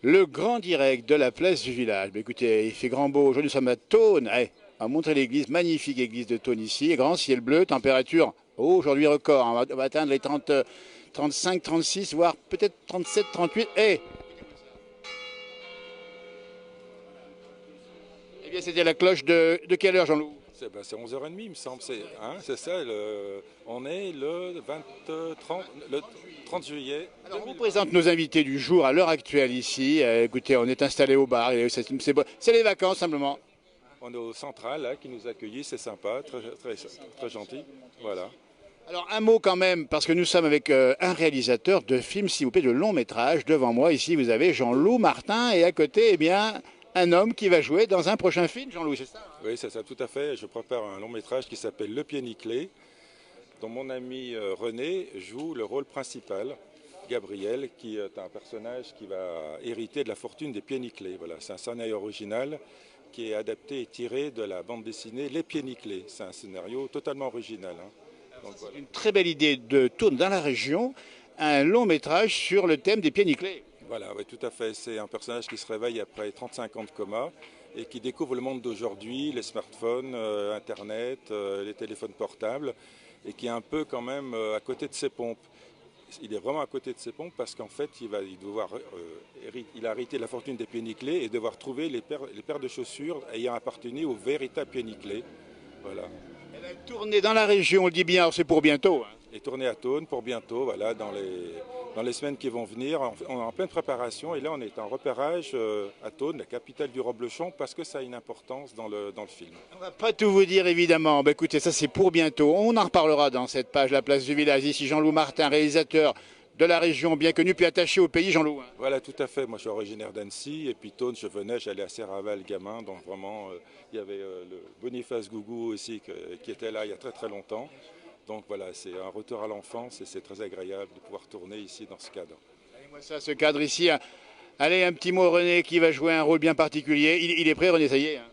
Le grand direct de la place du village. Bah, écoutez, il fait grand beau. Aujourd'hui, nous sommes à Thônes. Eh, on va montrer l'église, magnifique église de Thônes ici. Grand ciel bleu, température, oh, aujourd'hui record. On va atteindre les 30, 35, 36, voire peut-être 37, 38. Eh bien, c'était la cloche de quelle heure, Jean-Loup? C'est 11h30, il me semble. C'est ça, on est le 30 juillet Alors, on vous 2020. présente nos invités du jour à l'heure actuelle ici. Écoutez, on est installé au bar. C'est les vacances, simplement. On est au central là, qui nous accueille, c'est sympa, très gentil. Voilà. Alors un mot quand même, parce que nous sommes avec un réalisateur de films, s'il vous plaît, de long métrage. Devant moi, ici, vous avez Jean-Loup Martin, et à côté, eh bien, un homme qui va jouer dans un prochain film, Jean-Loup, c'est ça? Oui, c'est ça, tout à fait. Je prépare un long métrage qui s'appelle Le pied nickelé, dont mon ami René joue le rôle principal. Gabriel, qui est un personnage qui va hériter de la fortune des pieds nickelés. Voilà, c'est un scénario original qui est adapté et tiré de la bande dessinée Les Pieds Nickelés. C'est un scénario totalement original, hein. Donc, C'est voilà. une très belle idée de tourner dans la région un long métrage sur le thème des pieds nickelés. Voilà, ouais, tout à fait. C'est un personnage qui se réveille après 35 ans de coma et qui découvre le monde d'aujourd'hui, les smartphones, Internet, les téléphones portables, et qui est un peu quand même à côté de ses pompes. Il est vraiment à côté de ses pompes parce qu'en fait, il a hérité de la fortune des pieds nickelés et devoir trouver les paires de chaussures ayant appartenu aux véritables pieds nickelés. Voilà. Elle va tourner dans la région, on le dit bien, alors c'est pour bientôt, hein. Et tourné à Thônes pour bientôt, voilà, dans les semaines qui vont venir. On est en pleine préparation et là on est en repérage à Thônes, la capitale du reblochon, parce que ça a une importance dans le film. On va pas tout vous dire évidemment. Bah, écoutez, ça c'est pour bientôt. On en reparlera dans cette page La Place du Village. Ici Jean-Loup Martin, réalisateur de la région, bien connu puis attaché au pays, Jean-Loup, hein. Voilà, tout à fait. Moi je suis originaire d'Annecy et puis Thônes, j'allais à Serraval gamin, donc vraiment il y avait le Boniface Gougou aussi qui était là il y a très longtemps. Donc voilà, c'est un retour à l'enfance et c'est très agréable de pouvoir tourner ici dans ce cadre. Allez-moi ça, ce cadre ici. Allez, un petit mot René qui va jouer un rôle bien particulier. Il est prêt René, ça y est, hein.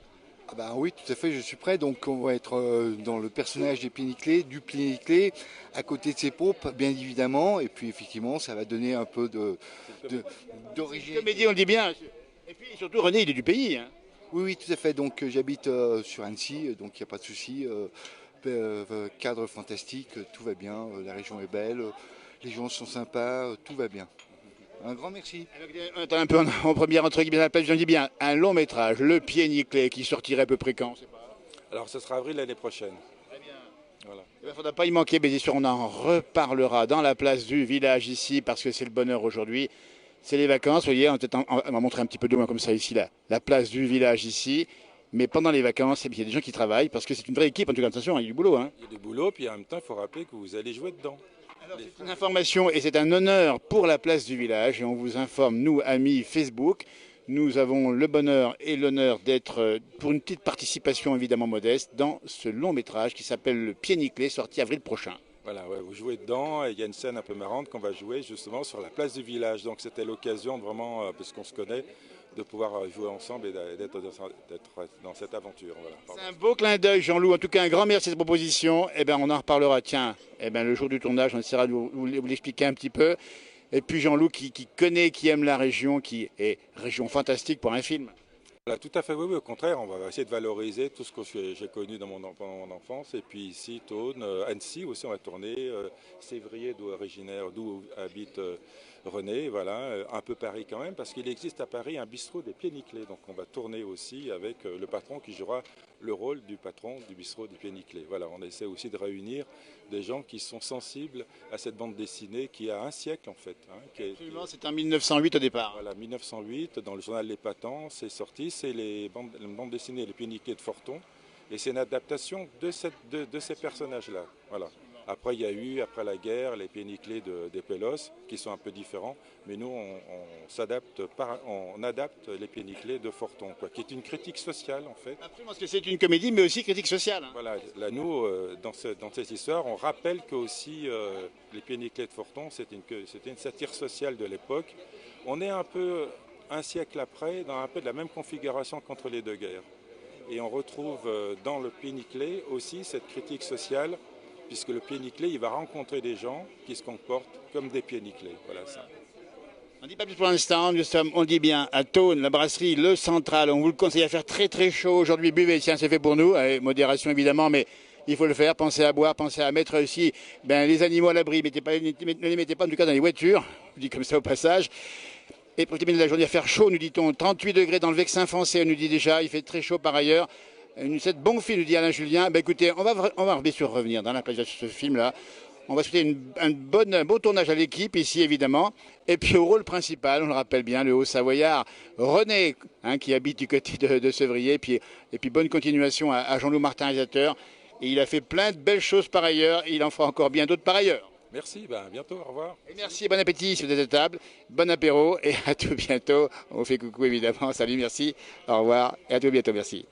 Ah bah oui, tout à fait, je suis prêt. Donc on va être dans le personnage des pieds nickelés, du pied nickelé, à côté de ses pompes, bien évidemment. Et puis effectivement, ça va donner un peu d'origine. Comédie, on le dit bien. Et puis surtout René, il est du pays, hein. Oui, oui, tout à fait. Donc j'habite sur Annecy, donc il n'y a pas de souci. Cadre fantastique, tout va bien. La région est belle, les gens sont sympas, tout va bien. Un grand merci. On est un peu en première entre guillemets, la place, je dis bien, un long métrage, Le Pied Nickelé, qui sortirait à peu près quand? Alors ce sera avril l'année prochaine. Voilà. Il ne faudra pas y manquer, mais bien sûr, on en reparlera dans la place du village ici, parce que c'est le bonheur aujourd'hui. C'est les vacances, vous voyez, on va montrer un petit peu de loin comme ça ici, la place du village ici. Mais pendant les vacances, eh bien, il y a des gens qui travaillent, parce que c'est une vraie équipe, en tout cas, attention, il y a du boulot, hein. Il y a du boulot, puis en même temps, il faut rappeler que vous allez jouer dedans. Alors, c'est une information et c'est un honneur pour la place du village. Et on vous informe, nous, amis Facebook, nous avons le bonheur et l'honneur d'être, pour une petite participation évidemment modeste, dans ce long métrage qui s'appelle Le Pied Nickelé, sorti avril prochain. Voilà, ouais, vous jouez dedans et il y a une scène un peu marrante qu'on va jouer justement sur la place du village. Donc c'était l'occasion de vraiment, parce qu'on se connaît, de pouvoir jouer ensemble et d'être dans cette aventure. Voilà. C'est un beau clin d'œil, Jean-Loup. En tout cas, un grand merci de cette proposition. Eh ben, on en reparlera. Tiens, eh ben, le jour du tournage, on essaiera de vous l'expliquer un petit peu. Et puis Jean-Loup qui connaît, qui aime la région, qui est région fantastique pour un film. Voilà, tout à fait, oui, oui, au contraire, on va essayer de valoriser tout ce que j'ai connu pendant mon enfance. Et puis ici, Thônes, Annecy aussi, on va tourner, Sévrier, d'où habite René, voilà, un peu Paris quand même, parce qu'il existe à Paris un bistrot des Pieds Nickelés. Donc on va tourner aussi avec le patron qui jouera le rôle du patron du bistrot des Pieds Nickelés. Voilà, on essaie aussi de réunir des gens qui sont sensibles à cette bande dessinée qui a un siècle en fait. Hein, Absolument, c'est en 1908 au départ. Voilà, 1908, dans le journal Les Patents, c'est sorti, c'est les bandes dessinées Les Pieds Nickelés de Forton, et c'est une adaptation de ces personnages-là. Voilà. Après, il y a eu, après la guerre, les Pieds Nickelés des Pélos, qui sont un peu différents, mais nous, on adapte les Pieds Nickelés de Forton, quoi, qui est une critique sociale en fait. Absolument, parce que c'est une comédie, mais aussi critique sociale, hein. Voilà, là, nous, dans cette histoire, on rappelle que aussi les Pieds Nickelés de Forton, c'était une satire sociale de l'époque. On est un peu un siècle après, dans un peu de la même configuration qu'entre les deux guerres. Et on retrouve dans le Pied Nickelé aussi cette critique sociale, puisque le pied nickelé, il va rencontrer des gens qui se comportent comme des pieds nickelés. Voilà ça. On ne dit pas plus pour l'instant, nous sommes, on le dit bien, à Thônes, la brasserie Le Central. On vous le conseille à faire très très chaud aujourd'hui. Buvez, tiens, c'est fait pour nous, avec modération évidemment, mais il faut le faire. Pensez à boire, pensez à mettre aussi les animaux à l'abri. Ne les mettez pas en tout cas dans les voitures, je dis comme ça au passage. Et pour terminer la journée à faire chaud, nous dit-on, 38 degrés dans le Vexin français, on nous dit déjà, il fait très chaud par ailleurs. Cette bonne fille, nous dit Alain Julien. Écoutez, on va bien sûr revenir dans la plage de ce film-là. On va souhaiter un beau tournage à l'équipe ici évidemment. Et puis au rôle principal, on le rappelle bien, le Haut-Savoyard René, qui habite du côté de Sevrier. Et puis bonne continuation à Jean-Loup Martin, réalisateur. Et il a fait plein de belles choses par ailleurs. Et il en fera encore bien d'autres par ailleurs. Merci, à bientôt, au revoir. Et merci, bon appétit si vous êtes à table. Bon apéro et à tout bientôt. On vous fait coucou évidemment. Salut, merci. Au revoir et à tout bientôt, merci.